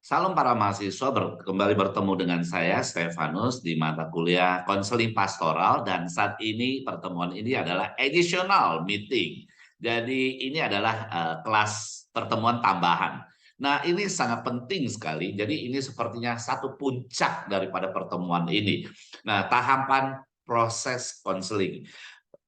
Salam para mahasiswa, kembali bertemu dengan saya, Stefanus, di mata kuliah Konseling Pastoral, dan saat ini pertemuan ini adalah additional meeting. Jadi ini adalah kelas pertemuan tambahan. Nah, ini sangat penting sekali. Jadi ini sepertinya satu puncak daripada pertemuan ini. Nah, tahapan proses konseling.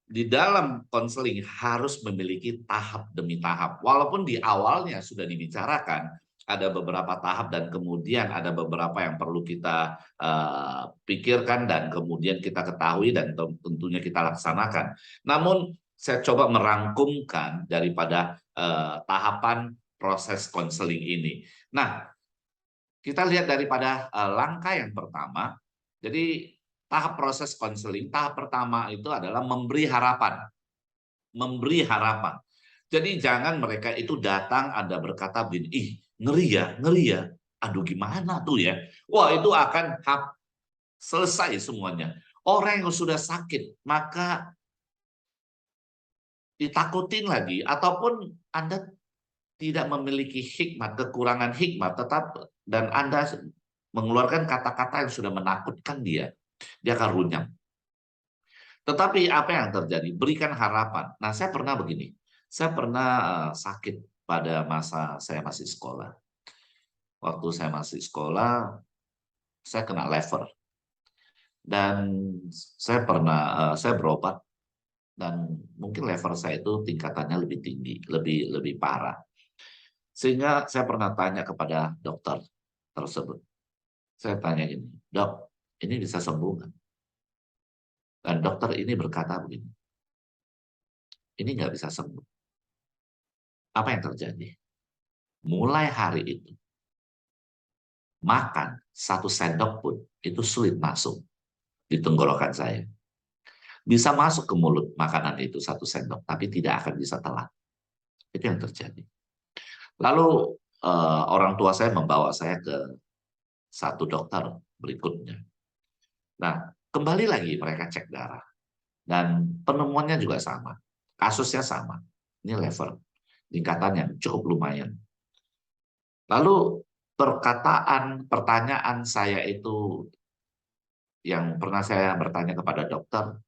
Di dalam konseling harus memiliki tahap demi tahap. Walaupun di awalnya sudah dibicarakan, ada beberapa tahap dan kemudian ada beberapa yang perlu kita pikirkan dan kemudian kita ketahui dan tentunya kita laksanakan. Namun saya coba merangkumkan daripada tahapan proses konseling ini. Nah, kita lihat daripada langkah yang pertama. Jadi tahap proses konseling, tahap pertama itu adalah memberi harapan. Memberi harapan. Jadi jangan mereka itu datang Anda berkata begini, ih ngeri ya, ngeri ya. Aduh gimana tuh ya. Wah itu akan selesai semuanya. Orang yang sudah sakit, maka ditakutin lagi. Ataupun Anda tidak memiliki hikmat, kekurangan hikmat, dan Anda mengeluarkan kata-kata yang sudah menakutkan dia akan runyam. Tetapi apa yang terjadi? Berikan harapan. Nah, saya pernah begini. Saya pernah sakit pada masa saya masih sekolah. Waktu saya masih sekolah, saya kena lever. Dan saya berobat dan mungkin lever saya itu tingkatannya lebih tinggi, lebih parah. Sehingga saya pernah tanya kepada dokter tersebut. Saya tanya ini, "Dok, ini bisa sembuh nggak?" Dan dokter ini berkata begini, "Ini nggak bisa sembuh." Apa yang terjadi? Mulai hari itu, makan 1 sendok pun itu sulit masuk di tenggorokan saya. Bisa masuk ke mulut makanan itu 1 sendok, tapi tidak akan bisa telan. Itu yang terjadi. Lalu orang tua saya membawa saya ke satu dokter berikutnya. Nah, kembali lagi mereka cek darah. Dan penemuannya juga sama. Kasusnya sama. Ini lever. Tingkatan yang cukup lumayan. Lalu pertanyaan saya itu yang pernah saya bertanya kepada dokter,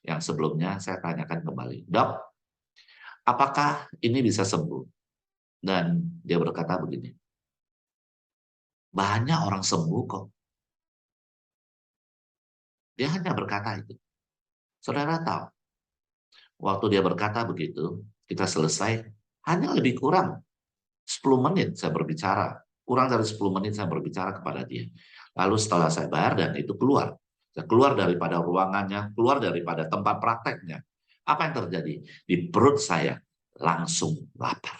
yang sebelumnya saya tanyakan kembali, "Dok, apakah ini bisa sembuh?" Dan dia berkata begini, "Banyak orang sembuh kok." Dia hanya berkata itu. Saudara tahu, waktu dia berkata begitu, kita selesai, hanya lebih kurang 10 menit saya berbicara. Kurang dari 10 menit saya berbicara kepada dia. Lalu setelah saya bayar dan itu keluar. Saya keluar daripada ruangannya, keluar daripada tempat prakteknya. Apa yang terjadi? Di perut saya langsung lapar.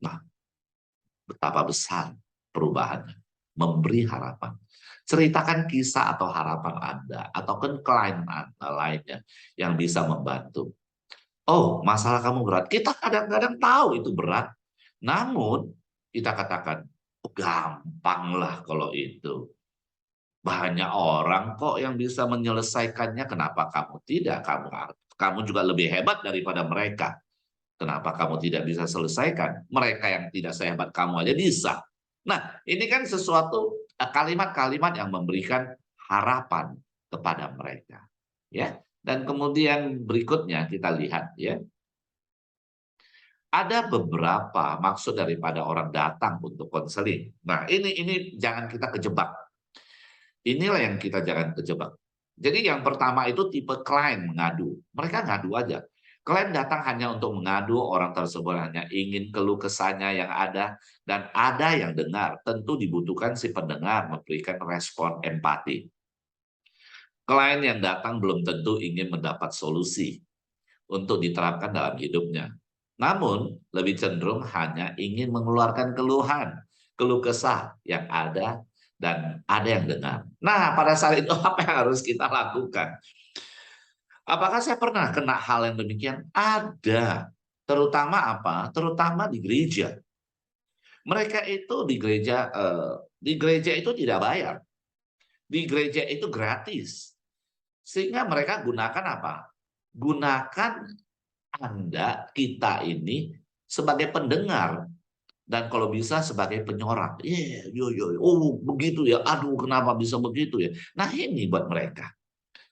Nah, betapa besar perubahannya. Memberi harapan. Ceritakan kisah atau harapan Anda, atau klien Anda lainnya yang bisa membantu. Oh, masalah kamu berat. Kita kadang-kadang tahu itu berat. Namun, kita katakan, oh, gampang lah kalau itu. Banyak orang kok yang bisa menyelesaikannya. Kenapa kamu tidak? Kamu juga lebih hebat daripada mereka. Kenapa kamu tidak bisa selesaikan? Mereka yang tidak sehebat kamu aja bisa. Nah, ini kan sesuatu kalimat-kalimat yang memberikan harapan kepada mereka. Ya. Dan kemudian berikutnya kita lihat ya. Ada beberapa maksud daripada orang datang untuk konseling. Nah, ini jangan kita kejebak. Inilah yang kita jangan kejebak. Jadi yang pertama itu tipe klien mengadu. Mereka ngadu aja. Klien datang hanya untuk mengadu, orang tersebut hanya ingin keluh kesahnya yang ada, dan ada yang dengar. Tentu dibutuhkan si pendengar memberikan respon empati. Klien yang datang belum tentu ingin mendapat solusi untuk diterapkan dalam hidupnya. Namun, lebih cenderung hanya ingin mengeluarkan keluhan, keluh kesah yang ada dan ada yang dengar. Nah, pada saat itu apa yang harus kita lakukan? Apakah saya pernah kena hal yang demikian? Ada. Terutama apa? Terutama di gereja. Mereka itu di gereja itu tidak bayar. Di gereja itu gratis. Sehingga mereka gunakan apa? Gunakan Anda, kita ini sebagai pendengar. Dan kalau bisa sebagai penyorak. Oh begitu ya, aduh kenapa bisa begitu ya. Nah ini buat mereka.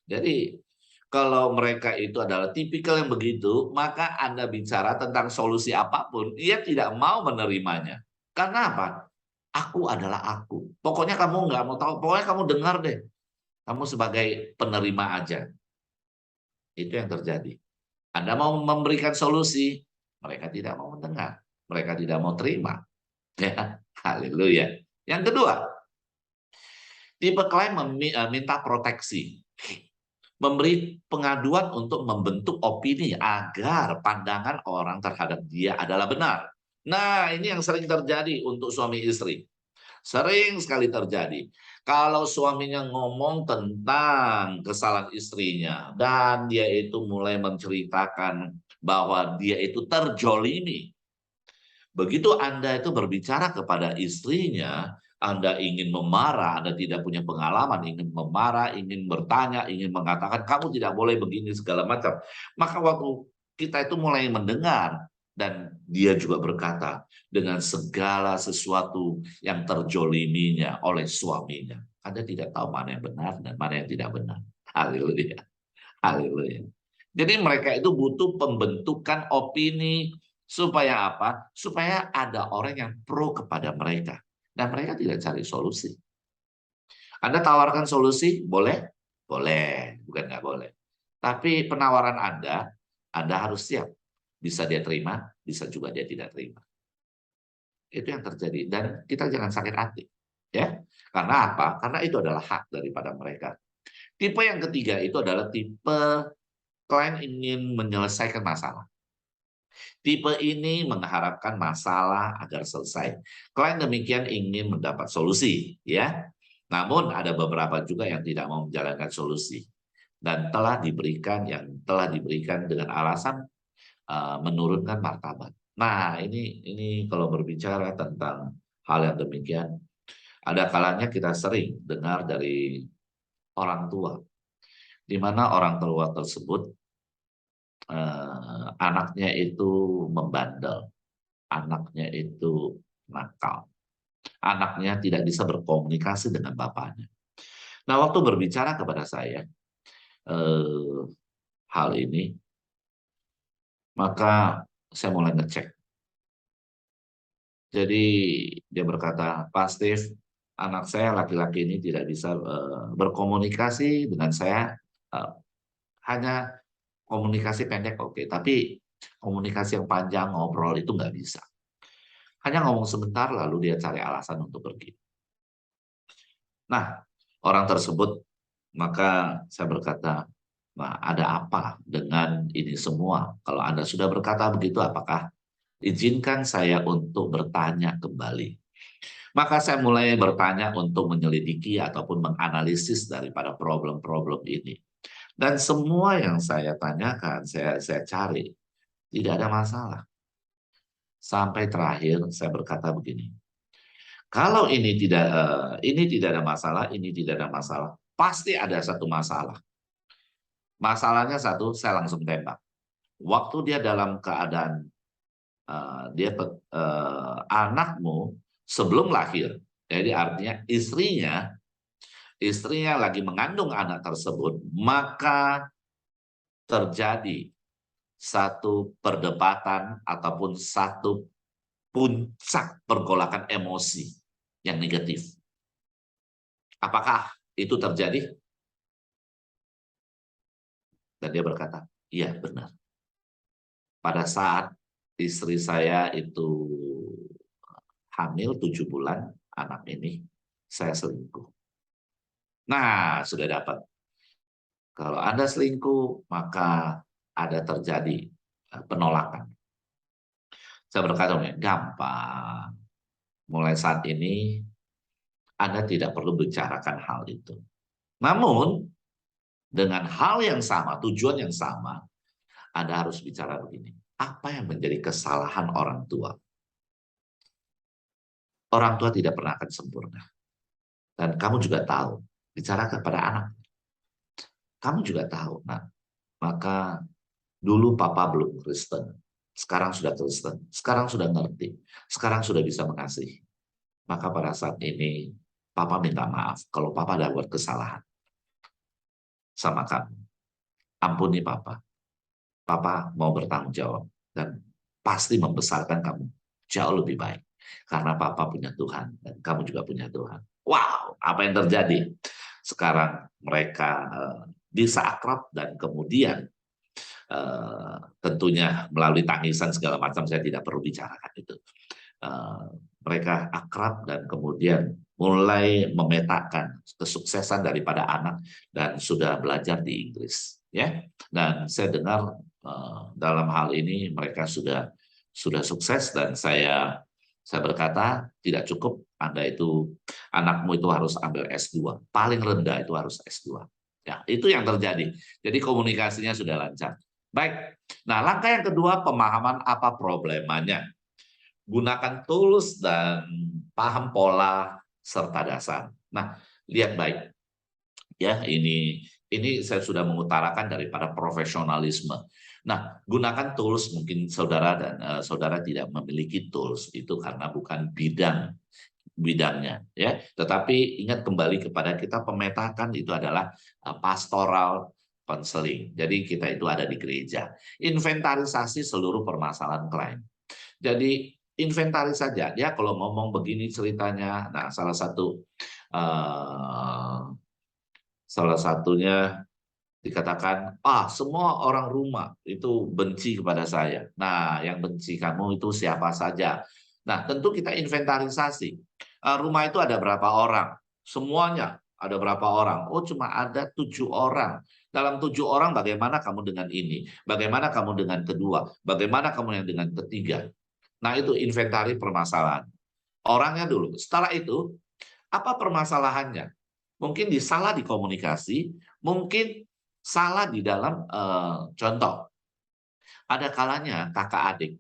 Jadi kalau mereka itu adalah tipikal yang begitu, maka Anda bicara tentang solusi apapun, ia tidak mau menerimanya. Karena apa? Aku adalah aku. Pokoknya kamu nggak mau tahu, pokoknya kamu dengar deh. Kamu sebagai penerima aja. Itu yang terjadi. Anda mau memberikan solusi, mereka tidak mau mendengar. Mereka tidak mau terima. Ya, haleluya. Yang kedua, tipe klien minta proteksi. Memberi pengaduan untuk membentuk opini agar pandangan orang terhadap dia adalah benar. Nah, ini yang sering terjadi untuk suami istri. Sering sekali terjadi. Kalau suaminya ngomong tentang kesalahan istrinya dan dia itu mulai menceritakan bahwa dia itu terjolimi. Begitu Anda itu berbicara kepada istrinya, Anda ingin memarah, Anda tidak punya pengalaman, ingin memarah, ingin bertanya, ingin mengatakan kamu tidak boleh begini segala macam. Maka waktu kita itu mulai mendengar dan dia juga berkata dengan segala sesuatu yang terjoliminya oleh suaminya. Anda tidak tahu mana yang benar dan mana yang tidak benar. Haleluya. Haleluya. Jadi mereka itu butuh pembentukan opini supaya apa? Supaya ada orang yang pro kepada mereka. Dan mereka tidak cari solusi. Anda tawarkan solusi, boleh? Boleh, bukan nggak boleh. Tapi penawaran Anda harus siap. Bisa dia terima, bisa juga dia tidak terima. Itu yang terjadi. Dan kita jangan sakit hati. Ya, karena apa? Karena itu adalah hak daripada mereka. Tipe yang ketiga itu adalah tipe klien ingin menyelesaikan masalah. Tipe ini mengharapkan masalah agar selesai. Klien demikian ingin mendapat solusi, ya. Namun ada beberapa juga yang tidak mau menjalankan solusi dan telah diberikan dengan alasan menurunkan martabat. Nah, ini kalau berbicara tentang hal yang demikian, ada kalanya kita sering dengar dari orang tua, di mana orang tua tersebut anaknya itu membandel, anaknya itu nakal, anaknya tidak bisa berkomunikasi dengan bapaknya. Nah, waktu berbicara kepada saya hal ini, maka saya mulai ngecek. Jadi dia berkata, Pak Steve, anak saya laki-laki ini tidak bisa berkomunikasi dengan saya, hanya komunikasi pendek oke, tapi komunikasi yang panjang, ngobrol itu nggak bisa. Hanya ngomong sebentar lalu dia cari alasan untuk pergi. Nah, orang tersebut, maka saya berkata, nah, ada apa dengan ini semua? Kalau Anda sudah berkata begitu, apakah izinkan saya untuk bertanya kembali? Maka saya mulai bertanya untuk menyelidiki ataupun menganalisis daripada problem-problem ini. Dan semua yang saya tanyakan, saya cari, tidak ada masalah. Sampai terakhir saya berkata begini, kalau ini tidak ada masalah, ini tidak ada masalah, pasti ada satu masalah. Masalahnya satu, saya langsung tembak. Waktu dia dalam keadaan anakmu sebelum lahir, jadi artinya istrinya lagi mengandung anak tersebut, maka terjadi satu perdebatan ataupun satu puncak pergolakan emosi yang negatif. Apakah itu terjadi? Dan dia berkata, iya benar. Pada saat istri saya itu hamil 7 bulan, anak ini, saya selingkuh. Nah, sudah dapat. Kalau Anda selingkuh, maka ada terjadi penolakan. Saya berkata, gampang. Mulai saat ini, Anda tidak perlu bicarakan hal itu. Namun, dengan hal yang sama, tujuan yang sama, Anda harus bicara begini. Apa yang menjadi kesalahan orang tua? Orang tua tidak pernah akan sempurna. Dan kamu juga tahu, bicara kepada anak. Kamu juga tahu, nah, maka dulu papa belum Kristen. sekarang sudah Kristen, sekarang sudah ngerti, sekarang sudah bisa mengasihi. Maka pada saat ini, Papa minta maaf kalau Papa ada buat kesalahan sama kamu. Ampuni Papa. Papa mau bertanggung jawab dan pasti membesarkan kamu jauh lebih baik. Karena Papa punya Tuhan dan kamu juga punya Tuhan. Wow, apa yang terjadi? Sekarang mereka bisa akrab dan kemudian tentunya melalui tangisan segala macam, saya tidak perlu bicarakan itu. Mereka akrab dan kemudian mulai memetakan kesuksesan daripada anak dan sudah belajar di Inggris, ya. Dan saya dengar dalam hal ini mereka sudah sukses dan saya berkata tidak cukup Anda itu, anakmu itu harus ambil S2, paling rendah itu harus S2. Ya, itu yang terjadi. Jadi komunikasinya sudah lancar. Baik. Nah, langkah yang kedua, pemahaman apa problemanya. Gunakan tools dan paham pola serta dasar. Nah, lihat baik. Ya, ini saya sudah mengutarakan daripada profesionalisme. Nah, gunakan tools, mungkin saudara dan saudara tidak memiliki tools itu karena bukan bidangnya, ya. Tetapi ingat kembali kepada kita, pemetakan itu adalah pastoral counseling. Jadi kita itu ada di gereja. Inventarisasi seluruh permasalahan klien. Jadi inventaris saja. Dia kalau ngomong begini ceritanya, nah salah satunya dikatakan, semua orang rumah itu benci kepada saya. Nah, yang benci kamu itu siapa saja? Nah, tentu kita inventarisasi. Rumah itu ada berapa orang? Semuanya ada berapa orang? Oh, cuma ada 7 orang. Dalam 7 orang, bagaimana kamu dengan ini? Bagaimana kamu dengan kedua? Bagaimana kamu yang dengan ketiga? Nah, itu inventari permasalahan. Orangnya dulu. Setelah itu, apa permasalahannya? Mungkin salah di komunikasi, mungkin salah di dalam contoh. Ada kalanya kakak adik.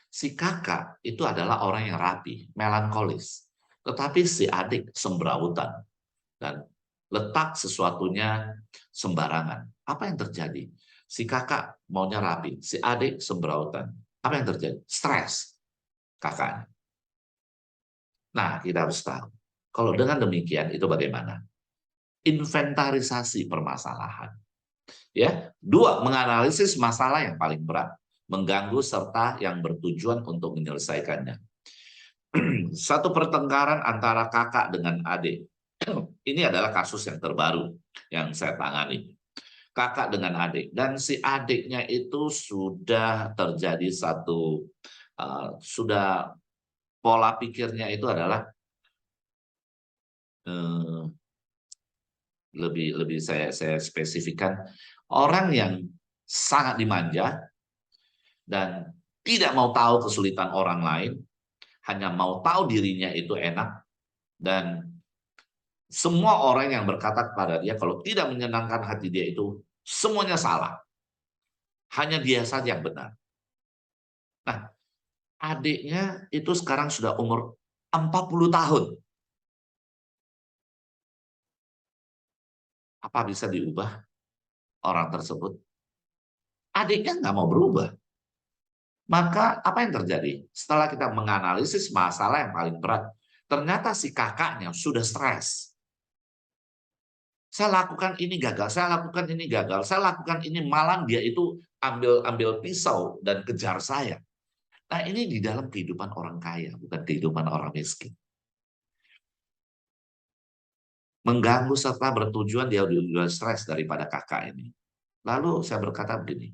Si kakak itu adalah orang yang rapi, melankolis. Tetapi si adik sembrautan dan letak sesuatunya sembarangan. Apa yang terjadi? Si kakak maunya rapi, si adik sembrautan. Apa yang terjadi? Stres kakaknya. Nah, kita harus tahu. Kalau dengan demikian itu bagaimana? Inventarisasi permasalahan. Ya, 2, menganalisis masalah yang paling berat, mengganggu serta yang bertujuan untuk menyelesaikannya. Satu pertengkaran antara kakak dengan adik. Ini adalah kasus yang terbaru yang saya tangani. Kakak dengan adik, dan si adiknya itu sudah terjadi sudah pola pikirnya itu adalah lebih saya spesifikkan, orang yang sangat dimanja dan tidak mau tahu kesulitan orang lain, hanya mau tahu dirinya itu enak, dan semua orang yang berkata kepada dia kalau tidak menyenangkan hati dia itu semuanya salah. Hanya dia saja yang benar. Nah, adiknya itu sekarang sudah umur 40 tahun. Apa bisa diubah orang tersebut? Adiknya nggak mau berubah. Maka apa yang terjadi? Setelah kita menganalisis masalah yang paling berat, ternyata si kakaknya sudah stres. Saya lakukan ini gagal, saya lakukan ini gagal, saya lakukan ini, malang dia itu ambil pisau dan kejar saya. Nah, ini di dalam kehidupan orang kaya, bukan kehidupan orang miskin. Mengganggu serta bertujuan, dia udah stres daripada kakak ini. Lalu saya berkata begini,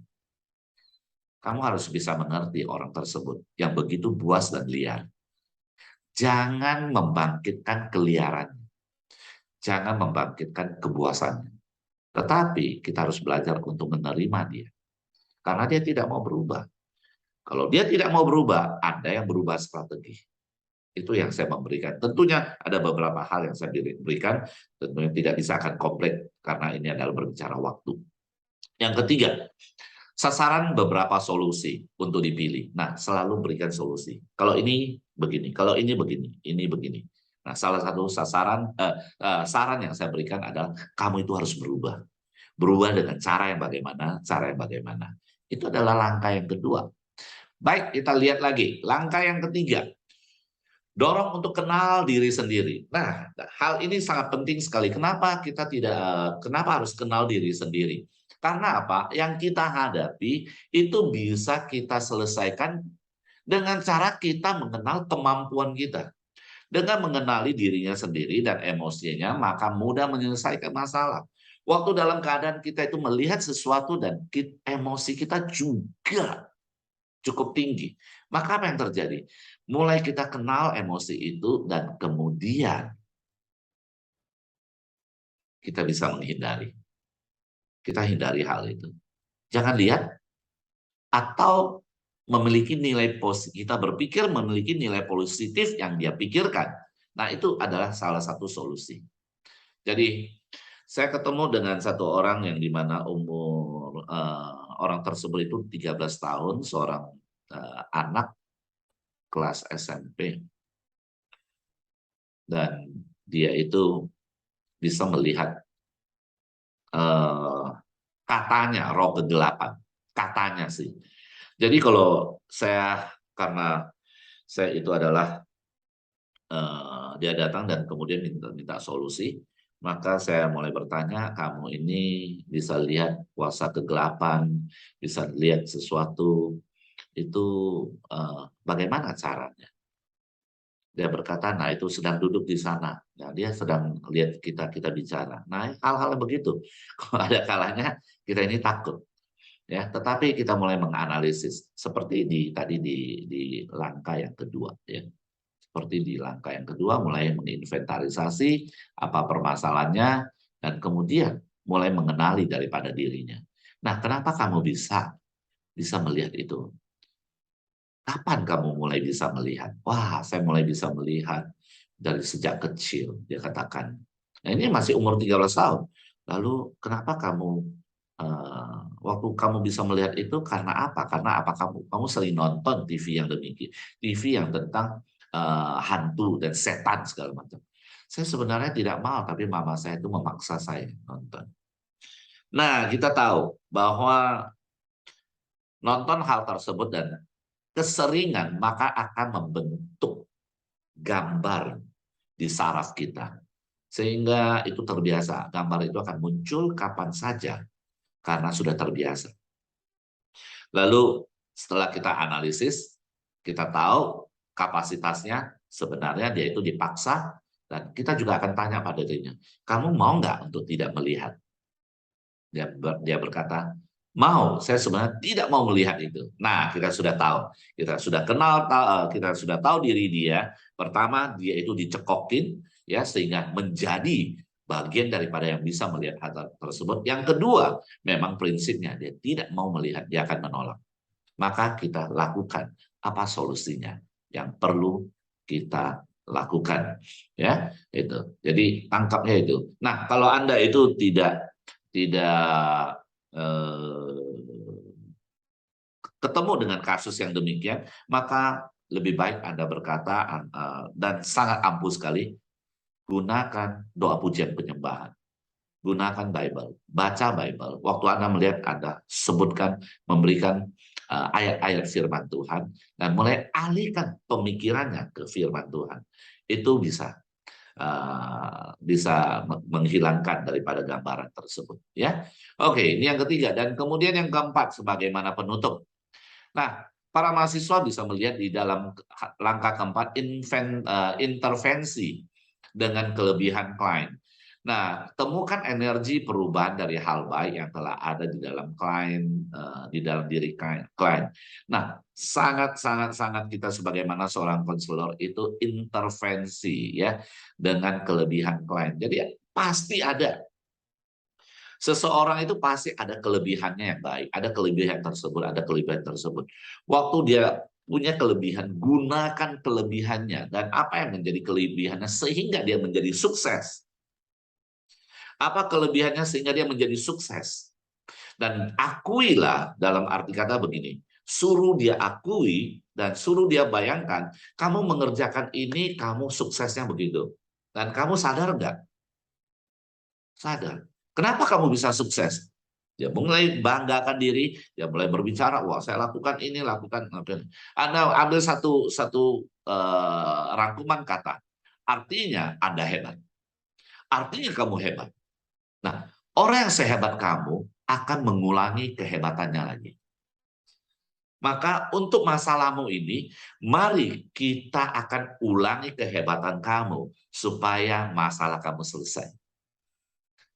kamu harus bisa mengerti orang tersebut yang begitu buas dan liar. Jangan membangkitkan keliarannya. Jangan membangkitkan kebuasannya. Tetapi kita harus belajar untuk menerima dia. Karena dia tidak mau berubah. Kalau dia tidak mau berubah, Anda yang berubah strategi. Itu yang saya memberikan. Tentunya ada beberapa hal yang saya berikan, tentunya tidak bisa akan komplit karena ini adalah berbicara waktu. Yang ketiga, sasaran beberapa solusi untuk dipilih. Nah, selalu berikan solusi. Kalau ini begini, kalau ini begini, ini begini. Nah, salah satu saran yang saya berikan adalah kamu itu harus berubah. Berubah dengan cara yang bagaimana, cara yang bagaimana. Itu adalah langkah yang kedua. Baik, kita lihat lagi. Langkah yang ketiga, dorong untuk kenal diri sendiri. Nah, hal ini sangat penting sekali. Kenapa harus kenal diri sendiri? Karena apa? Yang kita hadapi itu bisa kita selesaikan dengan cara kita mengenal kemampuan kita. Dengan mengenali dirinya sendiri dan emosinya, maka mudah menyelesaikan masalah. Waktu dalam keadaan kita itu melihat sesuatu dan emosi kita juga cukup tinggi. Maka apa yang terjadi? Mulai kita kenal emosi itu dan kemudian kita bisa menghindari. Kita hindari hal itu. Jangan lihat atau memiliki nilai positif. Kita berpikir memiliki nilai positif yang dia pikirkan. Nah, itu adalah salah satu solusi. Jadi, saya ketemu dengan satu orang yang dimana umur orang tersebut itu 13 tahun, seorang anak kelas SMP. Dan dia itu bisa melihat katanya roh kegelapan. Katanya sih. Jadi kalau karena saya itu adalah dia datang dan kemudian minta solusi, maka saya mulai bertanya, kamu ini bisa lihat kuasa kegelapan, bisa lihat sesuatu, itu bagaimana caranya? Dia berkata, nah itu sedang duduk di sana. Nah, dia sedang lihat kita bicara. Nah, hal-hal begitu. Kalau ada kalanya kita ini takut. Ya, tetapi kita mulai menganalisis seperti tadi di langkah yang kedua, ya. Seperti di langkah yang kedua mulai menginventarisasi apa permasalahannya dan kemudian mulai mengenali daripada dirinya. Nah, kenapa kamu bisa melihat itu? Kapan kamu mulai bisa melihat? Wah, saya mulai bisa melihat dari sejak kecil, dia katakan. Nah, ini masih umur 13 tahun. Lalu kenapa waktu kamu bisa melihat itu karena apa? Karena apa kamu sering nonton TV yang demikian, TV yang tentang hantu dan setan segala macam. Saya sebenarnya tidak mau, tapi mama saya itu memaksa saya nonton. Nah, kita tahu bahwa nonton hal tersebut dan keseringan maka akan membentuk gambar di saraf kita. Sehingga itu terbiasa. Gambar itu akan muncul kapan saja karena sudah terbiasa. Lalu setelah kita analisis, kita tahu kapasitasnya sebenarnya dia itu dipaksa dan kita juga akan tanya pada dirinya, kamu mau nggak untuk tidak melihat? Dia berkata, mau, saya sebenarnya tidak mau melihat itu. Nah, kita sudah tahu, kita sudah kenal, kita sudah tahu diri dia. Pertama, dia itu dicekokin, ya, sehingga menjadi bagian daripada yang bisa melihat hal tersebut. Yang kedua, memang prinsipnya dia tidak mau melihat, dia akan menolak. Maka kita lakukan apa solusinya yang perlu kita lakukan, ya itu. Jadi tangkapnya itu. Nah, kalau Anda itu tidak ketemu dengan kasus yang demikian, maka lebih baik Anda berkata dan sangat ampuh sekali, gunakan doa pujian penyembahan. Gunakan Bible, baca Bible. Waktu Anda melihat, Anda sebutkan, memberikan ayat-ayat firman Tuhan, dan mulai alihkan pemikirannya ke firman Tuhan. Itu bisa menghilangkan daripada gambaran tersebut, ya. Oke, ini yang ketiga, dan kemudian yang keempat sebagaimana penutup. Nah, para mahasiswa bisa melihat di dalam langkah keempat intervensi dengan kelebihan klien. Nah, temukan energi perubahan dari hal baik yang telah ada di dalam klien, di dalam diri klien. Nah, sangat kita sebagaimana seorang konselor itu intervensi, ya, dengan kelebihan klien. Jadi pasti ada. Seseorang itu pasti ada kelebihannya yang baik, ada kelebihan tersebut. Waktu dia punya kelebihan, gunakan kelebihannya dan apa yang menjadi kelebihannya sehingga dia menjadi sukses. Apa kelebihannya sehingga dia menjadi sukses? Dan akuilah, dalam arti kata begini, suruh dia akui dan suruh dia bayangkan, kamu mengerjakan ini, kamu suksesnya begitu. Dan kamu sadar nggak? Sadar. Kenapa kamu bisa sukses? Dia mulai banggakan diri, dia mulai berbicara, wah saya lakukan ini, lakukan. Anda ambil satu rangkuman kata, artinya Anda hebat, artinya kamu hebat. Nah, orang yang sehebat kamu akan mengulangi kehebatannya lagi. Maka untuk masalahmu ini, mari kita akan ulangi kehebatan kamu supaya masalah kamu selesai.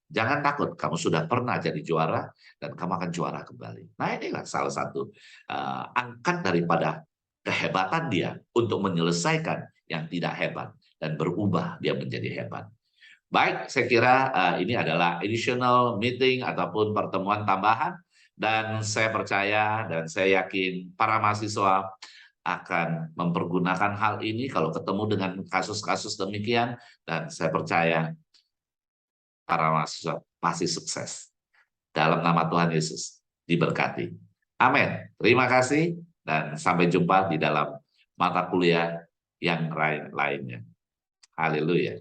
Jangan takut, kamu sudah pernah jadi juara dan kamu akan juara kembali. Nah, inilah salah satu angkat daripada kehebatan dia untuk menyelesaikan yang tidak hebat dan berubah dia menjadi hebat. Baik, saya kira ini adalah additional meeting ataupun pertemuan tambahan, dan saya percaya dan saya yakin para mahasiswa akan mempergunakan hal ini kalau ketemu dengan kasus-kasus demikian, dan saya percaya para mahasiswa pasti sukses. Dalam nama Tuhan Yesus, diberkati. Amin. Terima kasih dan sampai jumpa di dalam mata kuliah yang lainnya. Haleluya.